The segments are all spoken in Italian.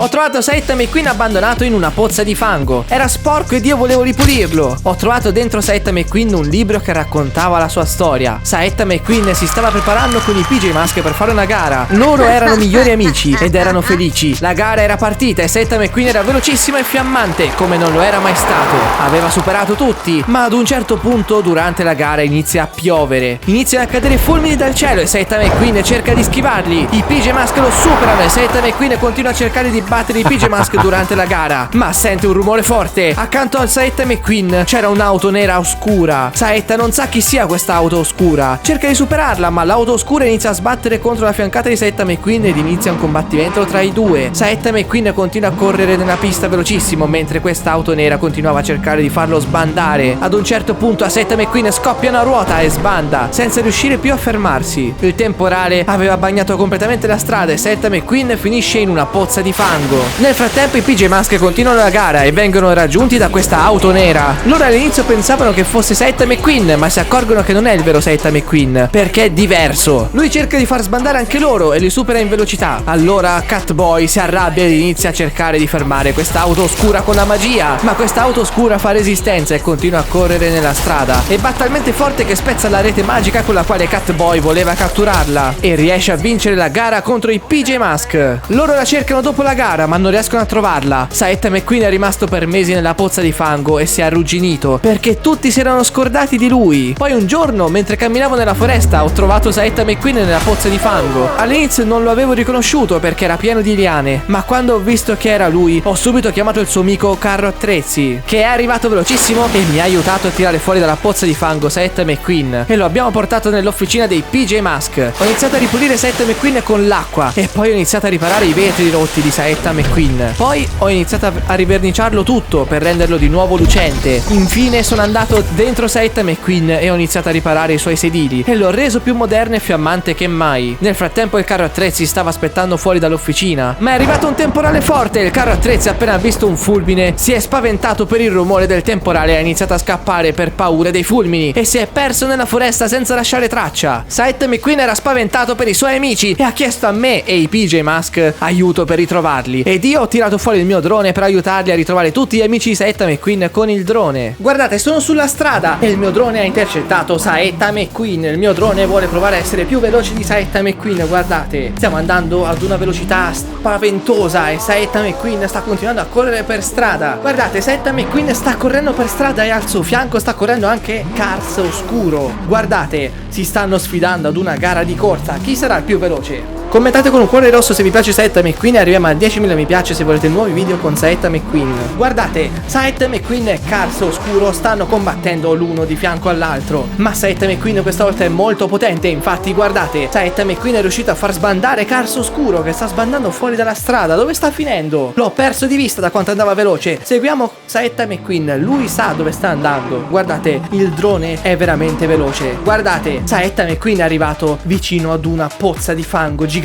Ho trovato Saetta McQueen abbandonato in una pozza di fango. Era sporco ed io volevo ripulirlo. Ho trovato dentro Saetta McQueen un libro che raccontava la sua storia. Saetta McQueen si stava preparando con i PJ Masks per fare una gara. Loro erano migliori amici ed erano felici. La gara era partita e Saetta McQueen era velocissima e fiammante come non lo era mai stato. Aveva superato tutti, ma ad un certo punto durante la gara inizia a piovere. Iniziano a cadere fulmini dal cielo e Saetta McQueen cerca di schivarli. I PJ Masks lo superano e Saetta McQueen continua a cercare di battere i PJ Masks durante la gara, ma sente un rumore forte. Accanto al Saetta McQueen c'era un'auto nera oscura. Saetta non sa chi sia questa auto oscura. Cerca di superarla, ma l'auto oscura inizia a sbattere contro la fiancata di Saetta McQueen ed inizia un combattimento tra i due. Saetta McQueen continua a correre nella pista velocissimo mentre questa auto nera continuava a cercare di farlo sbandare. Ad un certo punto a Saetta McQueen scoppia una ruota e sbanda senza riuscire più a fermarsi. Il temporale aveva bagnato completamente la strada e Saetta McQueen finisce in una pozza di fango. Nel frattempo i PJ Masks continuano la gara e vengono raggiunti da questa auto nera. Loro all'inizio pensavano che fosse Saetta McQueen, ma si accorgono che non è il vero Saetta McQueen perché è diverso. Lui cerca di far sbandare anche loro e li supera in velocità. Allora Catboy si arrabbia ed inizia a cercare di fermare questa auto oscura con la magia, ma questa auto oscura fa resistenza e continua a correre nella strada e va talmente forte che spezza la rete magica con la quale Catboy voleva catturarla e riesce a vincere la gara contro i PJ Masks. Loro la cercano dopo la gara ma non riescono a trovarla. Saetta McQueen è rimasto per mesi nella pozza di fango e si è arrugginito perché tutti si erano scordati di lui. Poi un giorno, mentre camminavo nella foresta, ho trovato Saetta McQueen nella pozza di fango. All'inizio non lo avevo riconosciuto perché era pieno di liane, ma quando ho visto che era lui ho subito chiamato il suo amico Carro Attrezzi, che è arrivato velocissimo e mi ha aiutato a tirare fuori dalla pozza di fango Saetta McQueen e lo abbiamo portato nell'officina dei PJ Masks. Ho iniziato a ripulire Saetta McQueen con l'acqua e poi ho iniziato a riparare i vetri rotti di Saetta McQueen. Poi ho iniziato a riverniciarlo tutto per renderlo di nuovo lucente. Infine sono andato dentro Saetta McQueen e ho iniziato a riparare i suoi sedili e l'ho reso più moderno e fiammante che mai. Nel frattempo il carro attrezzi stava aspettando fuori dall'officina, ma è arrivato un temporale forte e il carro attrezzi, appena visto un fulmine, si è spaventato per il rumore del temporale e ha iniziato a scappare per paura dei fulmini e si è perso nella foresta senza lasciare traccia. Saetta McQueen era spaventato per i suoi amici e ha chiesto a me e i PJ Masks aiuto per ritrovarli ed io ho tirato fuori il mio drone per aiutarli a ritrovare tutti gli amici di Saetta McQueen con il drone. Guardate, sono sulla strada e il mio drone ha intercettato Saetta McQueen. Il mio drone vuole provare a essere più veloce di Saetta McQueen. Guardate, stiamo andando ad una velocità spaventosa e Saetta McQueen sta continuando a correre per strada. Guardate, Saetta McQueen sta correndo per strada e al suo fianco sta correndo anche Cars Oscuro. Guardate, si stanno sfidando ad una gara di corsa. Chi sarà il più veloce? Commentate con un cuore rosso se vi piace Saetta McQueen e arriviamo a 10.000 mi piace se volete nuovi video con Saetta McQueen. Guardate, Saetta McQueen e Cars Oscuro stanno combattendo l'uno di fianco all'altro, ma Saetta McQueen questa volta è molto potente. Infatti guardate, Saetta McQueen è riuscito a far sbandare Cars Oscuro che sta sbandando fuori dalla strada. Dove sta finendo? L'ho perso di vista da quanto andava veloce. Seguiamo Saetta McQueen, lui sa dove sta andando. Guardate, il drone è veramente veloce. Guardate, Saetta McQueen è arrivato vicino ad una pozza di fango gigante.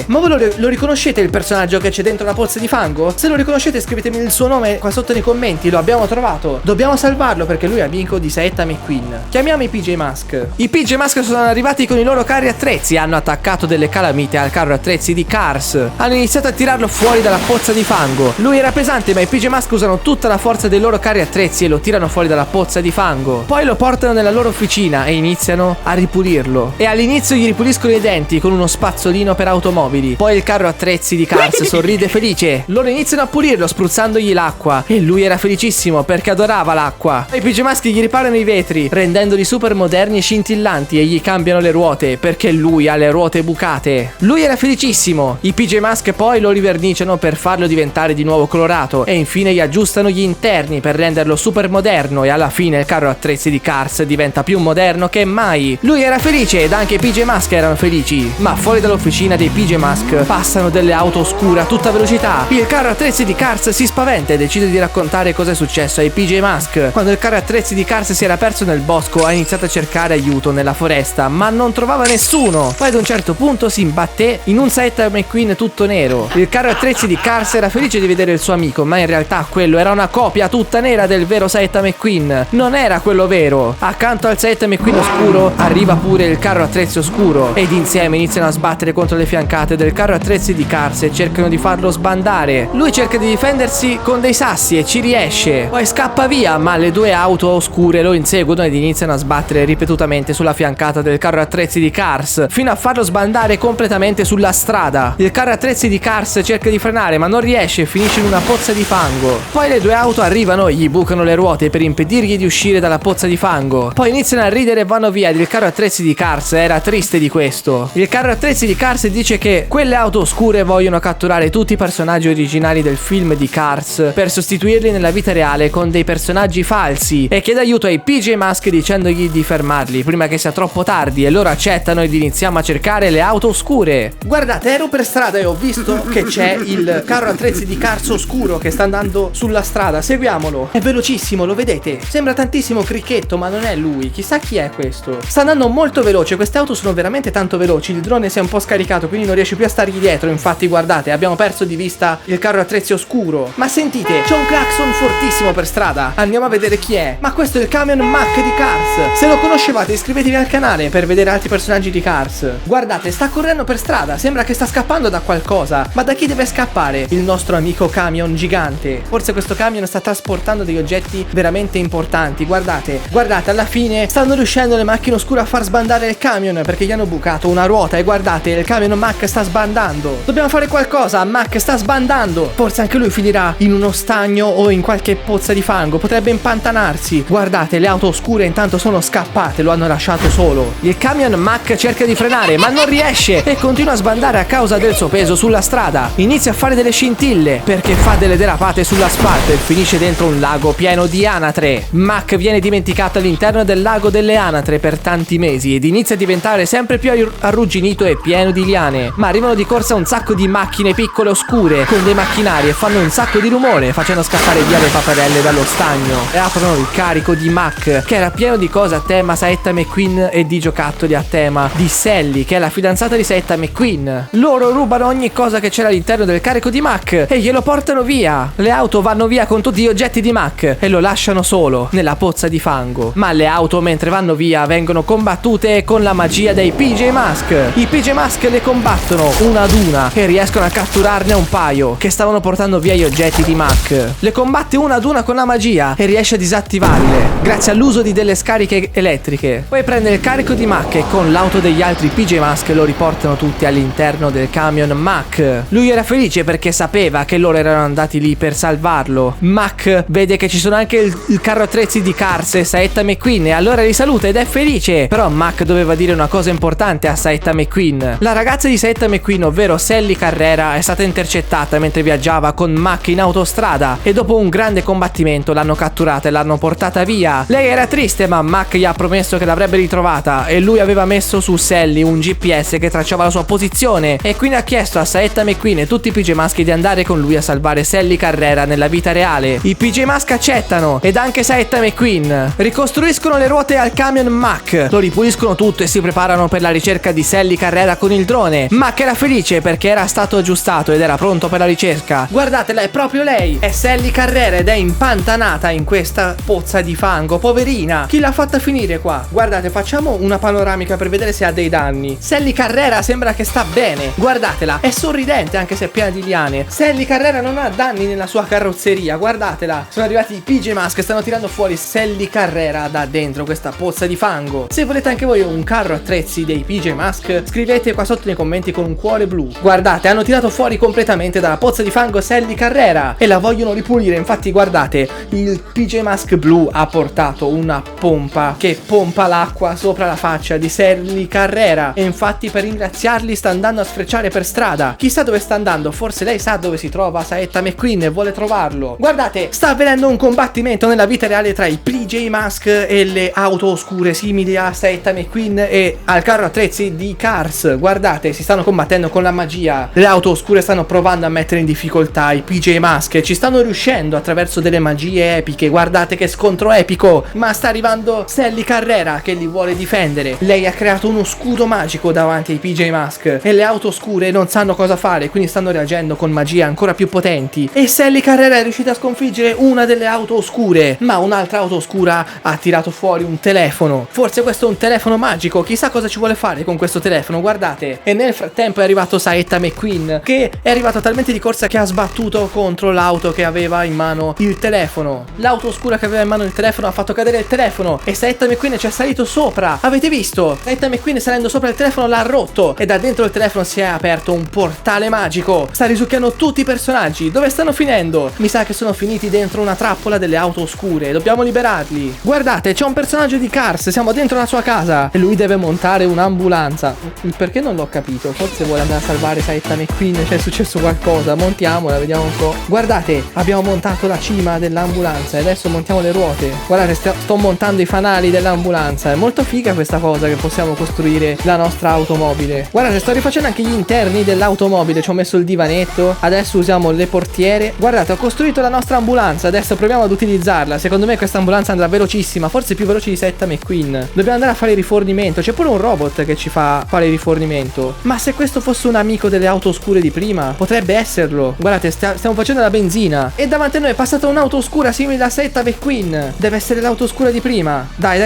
Ma voi lo riconoscete il personaggio che c'è dentro la pozza di fango? Se lo riconoscete scrivetemi il suo nome qua sotto nei commenti. Lo abbiamo trovato. Dobbiamo salvarlo perché lui è amico di Saetta McQueen. Chiamiamo i PJ Masks. I PJ Masks sono arrivati con i loro carri attrezzi. Hanno attaccato delle calamite al carro attrezzi di Cars. Hanno iniziato a tirarlo fuori dalla pozza di fango. Lui era pesante ma i PJ Masks usano tutta la forza dei loro carri attrezzi e lo tirano fuori dalla pozza di fango. Poi lo portano nella loro officina e iniziano a ripulirlo. E all'inizio gli ripuliscono i denti con uno spazzolino per automobili. Poi il carro attrezzi di Cars sorride felice. Loro iniziano a pulirlo spruzzandogli l'acqua e lui era felicissimo perché adorava l'acqua. I PJ Masks gli riparano i vetri rendendoli super moderni e scintillanti e gli cambiano le ruote perché lui ha le ruote bucate. Lui era felicissimo. I PJ Masks poi lo riverniciano per farlo diventare di nuovo colorato e infine gli aggiustano gli interni per renderlo super moderno e alla fine il carro attrezzi di Cars diventa più moderno che mai. Lui era felice ed anche i PJ Masks erano felici, ma fuori dall'officina dei PJ Masks passano delle auto oscure a tutta velocità. Il carro attrezzi di Cars si spaventa e decide di raccontare cosa è successo ai PJ Masks. Quando il carro attrezzi di Cars si era perso nel bosco ha iniziato a cercare aiuto nella foresta ma non trovava nessuno. Poi ad un certo punto si imbatté in un Saetta McQueen tutto nero. Il carro attrezzi di Cars era felice di vedere il suo amico, ma in realtà quello era una copia tutta nera del vero Saetta McQueen. Non era quello vero. Accanto al Saetta McQueen oscuro arriva pure il carro attrezzi oscuro ed insieme iniziano a sbattere contro le le fiancate del carro attrezzi di Cars e cercano di farlo sbandare. Lui cerca di difendersi con dei sassi e ci riesce, poi scappa via, ma le due auto oscure lo inseguono ed iniziano a sbattere ripetutamente sulla fiancata del carro attrezzi di Cars fino a farlo sbandare completamente sulla strada. Il carro attrezzi di Cars cerca di frenare ma non riesce e finisce in una pozza di fango. Poi le due auto arrivano e gli bucano le ruote per impedirgli di uscire dalla pozza di fango. Poi iniziano a ridere e vanno via ed il carro attrezzi di Cars era triste di questo. Il carro attrezzi di Cars dice che quelle auto oscure vogliono catturare tutti i personaggi originali del film di Cars per sostituirli nella vita reale con dei personaggi falsi e chiede aiuto ai PJ Masks dicendogli di fermarli prima che sia troppo tardi, e loro accettano ed iniziamo a cercare le auto oscure. Guardate, ero per strada e ho visto che c'è il carro attrezzi di Cars oscuro che sta andando sulla strada. Seguiamolo, è velocissimo, lo vedete? Sembra tantissimo Cricchetto, ma non è lui. Chissà chi è questo. Sta andando molto veloce, queste auto sono veramente tanto veloci. Il drone si è un po' scaricato, quindi non riesce più a stargli dietro. Infatti guardate, abbiamo perso di vista il carro attrezzi oscuro. Ma sentite, c'è un clacson fortissimo per strada. Andiamo a vedere chi è. Ma questo è il camion Mack di Cars. Se lo conoscevate iscrivetevi al canale per vedere altri personaggi di Cars. Guardate, sta correndo per strada, sembra che sta scappando da qualcosa. Ma da chi deve scappare? Il nostro amico camion gigante. Forse questo camion sta trasportando degli oggetti veramente importanti. Guardate, guardate, alla fine stanno riuscendo le macchine oscure a far sbandare il camion perché gli hanno bucato una ruota. E guardate, il camion Mack sta sbandando. Dobbiamo fare qualcosa, Mack sta sbandando. Forse anche lui finirà in uno stagno o in qualche pozza di fango. Potrebbe impantanarsi. Guardate, le auto oscure intanto sono scappate, lo hanno lasciato solo. Il camion Mack cerca di frenare ma non riesce e continua a sbandare a causa del suo peso sulla strada. Inizia a fare delle scintille perché fa delle derapate sull'asfalto e finisce dentro un lago pieno di anatre. Mack viene dimenticato all'interno del lago delle anatre per tanti mesi ed inizia a diventare sempre più arrugginito e pieno di liane. Ma arrivano di corsa un sacco di macchine piccole oscure con dei macchinari e fanno un sacco di rumore, facendo scappare via le paperelle dallo stagno e aprono il carico di Mack, che era pieno di cose a tema Saetta McQueen e di giocattoli a tema di Sally, che è la fidanzata di Saetta McQueen. Loro rubano ogni cosa che c'era all'interno del carico di Mack e glielo portano via. Le auto vanno via con tutti gli oggetti di Mack e lo lasciano solo nella pozza di fango. Ma le auto mentre vanno via vengono combattute con la magia dei PJ Mask. I PJ Mask le combattono una ad una e riescono a catturarne un paio che stavano portando via gli oggetti di Mack. Le combatte una ad una con la magia e riesce a disattivarle grazie all'uso di delle scariche elettriche. Poi prende il carico di Mack e con l'auto degli altri PJ Mask lo riportano tutti all'interno del camion Mack. Lui era felice perché sapeva che loro erano andati lì per salvarlo. Mack vede che ci sono anche il carro attrezzi di Cars e Saetta McQueen e allora li saluta ed è felice. Però Mack doveva dire una cosa importante a Saetta McQueen. La ragazza di Saetta McQueen, ovvero Sally Carrera, è stata intercettata mentre viaggiava con Mack in autostrada e dopo un grande combattimento l'hanno catturata e l'hanno portata via. Lei era triste ma Mack gli ha promesso che l'avrebbe ritrovata e lui aveva messo su Sally un GPS che tracciava la sua posizione e quindi ha chiesto a Saetta McQueen e tutti i PJ Mask di andare con lui a salvare Sally Carrera nella vita reale. I PJ Mask accettano ed anche Saetta McQueen. Ricostruiscono le ruote al camion Mack, lo ripuliscono tutto e si preparano per la ricerca di Sally Carrera con il drone. Mack era felice perché era stato aggiustato ed era pronto per la ricerca. Guardatela, è proprio lei, è Sally Carrera ed è impantanata in questa pozza di fango. Poverina, chi l'ha fatta finire qua? Guardate, facciamo una panoramica per vedere se ha dei danni. Sally Carrera sembra che sta bene. Guardatela, è sorridente anche se è piena di liane. Sally Carrera non ha danni nella sua carrozzeria. Guardatela, sono arrivati i PJ Mask, stanno tirando fuori Sally Carrera da dentro questa pozza di fango. Se volete anche voi un carro attrezzi dei PJ Mask, scrivete qua sotto nei commenti con un cuore blu. Guardate, hanno tirato fuori completamente dalla pozza di fango Sally Carrera e la vogliono ripulire. Infatti guardate, il PJ Mask blu ha portato una pompa che pompa l'acqua sopra la faccia di Sally Carrera e infatti per ringraziarli sta andando a sfrecciare per strada. Chissà dove sta andando, forse lei sa dove si trova Saetta McQueen e vuole trovarlo. Guardate, sta avvenendo un combattimento nella vita reale tra i PJ Mask e le auto oscure simili a Saetta McQueen e al carro attrezzi di Cars. Guardate, si stanno combattendo con la magia. Le auto oscure stanno provando a mettere in difficoltà i PJ Mask e ci stanno riuscendo attraverso delle magie epiche. Guardate che scontro epico, ma sta arrivando Sally Carrera che li vuole difendere. Lei ha creato uno scudo magico davanti ai PJ Mask e le auto oscure non sanno cosa fare, quindi stanno reagendo con magie ancora più potenti e Sally Carrera è riuscita a sconfiggere una delle auto oscure, ma un'altra auto oscura ha tirato fuori un telefono. Forse questo è un telefono magico, chissà cosa ci vuole fare con questo telefono. Guardate, e nel frattempo è arrivato Saetta McQueen, che è arrivato talmente di corsa che ha sbattuto contro l'auto che aveva in mano il telefono. L'auto oscura che aveva in mano il telefono ha fatto cadere il telefono e Saetta McQueen ci è salito sopra. Avete visto? Saetta McQueen salendo sopra il telefono l'ha rotto e da dentro il telefono si è aperto un portale magico. Sta risucchiando tutti i personaggi. Dove stanno finendo? Mi sa che sono finiti dentro una trappola delle auto oscure. Dobbiamo liberarli. Guardate, c'è un personaggio di Cars. Siamo dentro la sua casa e lui deve montare un'ambulanza. Il perché non l'ho capito. Forse vuole andare a salvare Saetta McQueen. C'è successo qualcosa. Montiamola, vediamo un po'. Guardate, abbiamo montato la cima dell'ambulanza e adesso montiamo le ruote. Guardate, sto montando i fanali dell'ambulanza. È molto figa questa cosa che possiamo costruire la nostra automobile. Guardate, sto rifacendo anche gli interni dell'automobile. Ci ho messo il divanetto. Adesso usiamo le portiere. Guardate, ho costruito la nostra ambulanza. Adesso proviamo ad utilizzarla. Secondo me questa ambulanza andrà velocissima, forse più veloce di Saetta McQueen. Dobbiamo andare a fare il rifornimento. C'è pure un robot che ci fa fare il rifornimento. Ma se questo fosse un amico delle auto oscure di prima, potrebbe esserlo. Guardate, stiamo facendo la benzina e davanti a noi è passata un'auto oscura simile a Saetta McQueen. Deve essere l'auto oscura di prima. Dai.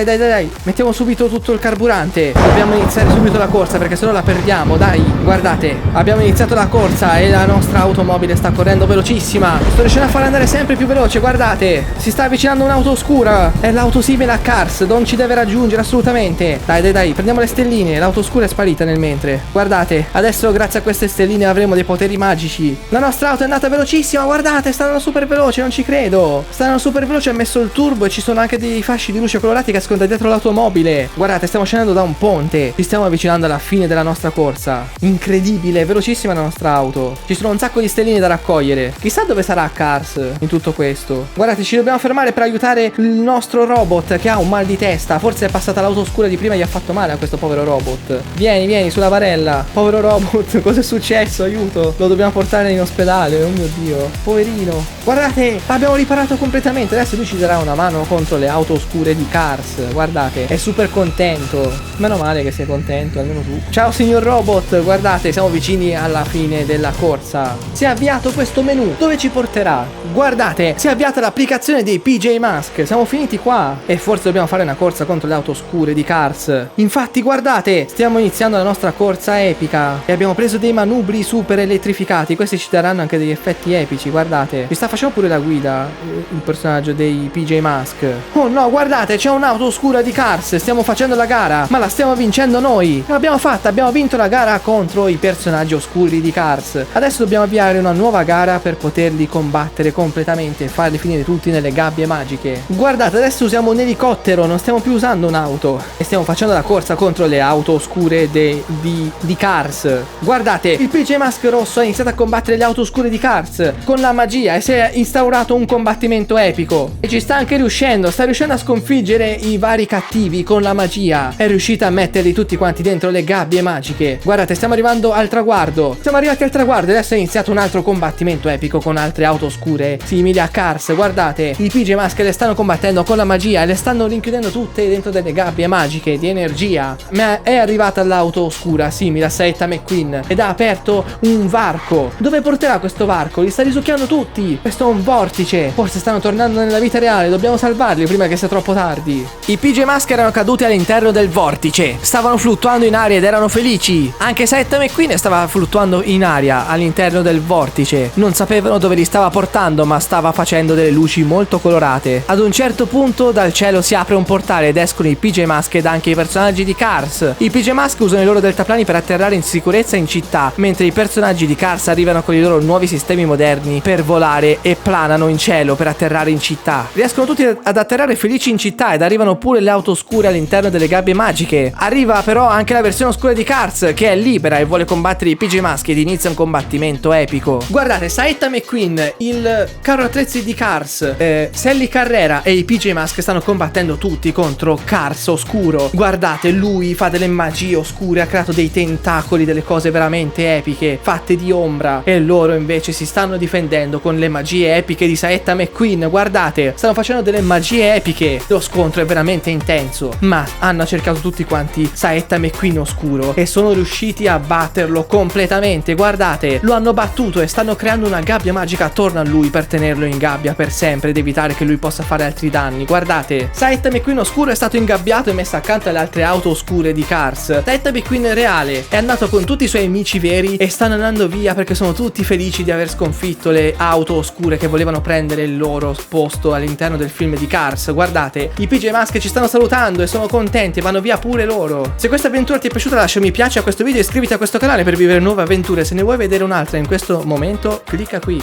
Mettiamo subito tutto il carburante. Dobbiamo iniziare subito la corsa perché sennò la perdiamo. Dai, guardate, abbiamo iniziato la corsa e la nostra automobile sta correndo velocissima. Sto riuscendo a far andare sempre più veloce. Guardate, si sta avvicinando un'auto oscura. È l'auto simile a Cars. Non ci deve raggiungere assolutamente. Dai, prendiamo le stelline. L'auto oscura è sparita nel mentre. Guardate, adesso grazie a queste stelline avremo dei poteri magici. La nostra auto è andata velocissima. Guardate, sta andando super veloce. Non ci credo. Sta andando super veloce. Ha messo il turbo e ci sono anche dei fasci di luce colorati che escono da dietro l'automobile. Guardate, stiamo scendendo da un ponte. Ci stiamo avvicinando alla fine della nostra corsa. Incredibile, velocissima la nostra auto. Ci sono un sacco di stelline da raccogliere. Chissà dove sarà Cars in tutto questo. Guardate, ci dobbiamo fermare per aiutare il nostro robot che ha un mal di testa. Forse è passata l'auto oscura di prima e gli ha fatto male a questo povero robot. Vieni sulla barella. Povero robot, cosa è successo? Aiuto. Lo dobbiamo portare in ospedale. Oh mio Dio, poverino. Guardate, l'abbiamo riparato completamente. Adesso lui ci darà una mano contro le auto oscure di Cars. Guardate, è super contento. Meno male che sei contento, almeno tu. Ciao signor robot. Guardate, siamo vicini alla fine della corsa. Si è avviato questo menu. Dove ci porterà? Guardate, si è avviata l'applicazione dei PJ Masks. Siamo finiti qua. E forse dobbiamo fare una corsa contro le auto oscure di Cars. Infatti, guardate, stiamo iniziando la nostra corsa epica. E abbiamo preso dei manubri super elettrificati. Questi ci daranno anche degli effetti epici. Guardate, mi sta facendo pure la guida il personaggio dei PJ Mask. Oh no, guardate, c'è un'auto oscura di Cars. Stiamo facendo la gara, ma la stiamo vincendo noi. L'abbiamo fatta, abbiamo vinto la gara contro i personaggi oscuri di Cars. Adesso dobbiamo avviare una nuova gara per poterli combattere completamente e farli finire tutti nelle gabbie magiche. Guardate, adesso usiamo un elicottero, non stiamo più usando un'auto e stiamo facendo la corsa contro le auto oscure di Cars. Guardate, il PJ Mask rosso ha iniziato a combattere le auto oscure di Cars con la magia e si è instaurato un combattimento epico e ci sta anche riuscendo. Sta riuscendo a sconfiggere i vari cattivi con la magia. È riuscita a metterli tutti quanti dentro le gabbie magiche. Guardate, stiamo arrivando al traguardo. Siamo arrivati al traguardo e adesso è iniziato un altro combattimento epico con altre auto oscure simili a Cars. Guardate, i PJ Mask le stanno combattendo con la magia e le stanno rinchiudendo tutte dentro delle gabbie magiche di energia. Ma è arrivata l'auto oscura simile a Saetta McQueen ed ha aperto un varco. Dove porterà questo varco? Li sta risucchiando tutti. Questo è un vortice. Forse stanno tornando nella vita reale. Dobbiamo salvarli prima che sia troppo tardi. I PJ Mask erano caduti all'interno del vortice. Stavano fluttuando in aria ed erano felici. Anche Saetta McQueen stava fluttuando in aria all'interno del vortice. Non sapevano dove li stava portando, ma stava facendo delle luci molto colorate. Ad un certo punto dal cielo si apre un portale ed escono i PJ Mask ed anche i personaggi di Cars. I PJ Mask usano i loro deltaplani per atterrare in sicurezza in città, mentre i personaggi di Cars arrivano con i loro nuovi sistemi moderni per volare e planano in cielo per atterrare in città. Riescono tutti ad atterrare felici in città ed arrivano pure le auto oscure all'interno delle gabbie magiche. Arriva però anche la versione oscura di Cars che è libera e vuole combattere i PJ Mask ed inizia un combattimento epico. Guardate, Saetta McQueen, il carro attrezzi di Cars, Sally Carrera e i PJ Mask stanno combattendo tutti contro Cars oscuro. Guardate, lui fa delle magie oscure, ha creato dei tentacoli, delle cose veramente epiche fatte di ombra e loro invece si stanno difendendo con le magie epiche di Saetta McQueen. Guardate, stanno facendo delle magie epiche. Lo scontro è veramente intenso, ma hanno cercato tutti quanti Saetta McQueen oscuro e sono riusciti a batterlo completamente. Guardate, lo hanno battuto e stanno creando una gabbia magica attorno a lui per tenerlo in gabbia per sempre ed evitare che lui possa fare altri danni. Guardate, Saetta McQueen oscuro è stato ingabbiato e messo accanto alle altre auto oscure di Cars. Saetta McQueen reale guardate, è andato con tutti i suoi amici veri e stanno andando via perché sono tutti felici di aver sconfitto le auto oscure che volevano prendere il loro posto all'interno del film di Cars. Guardate, i PJ Masks ci stanno salutando e sono contenti, vanno via pure loro. Se questa avventura ti è piaciuta lascia un mi piace a questo video e iscriviti a questo canale per vivere nuove avventure. Se ne vuoi vedere un'altra in questo momento, clicca qui.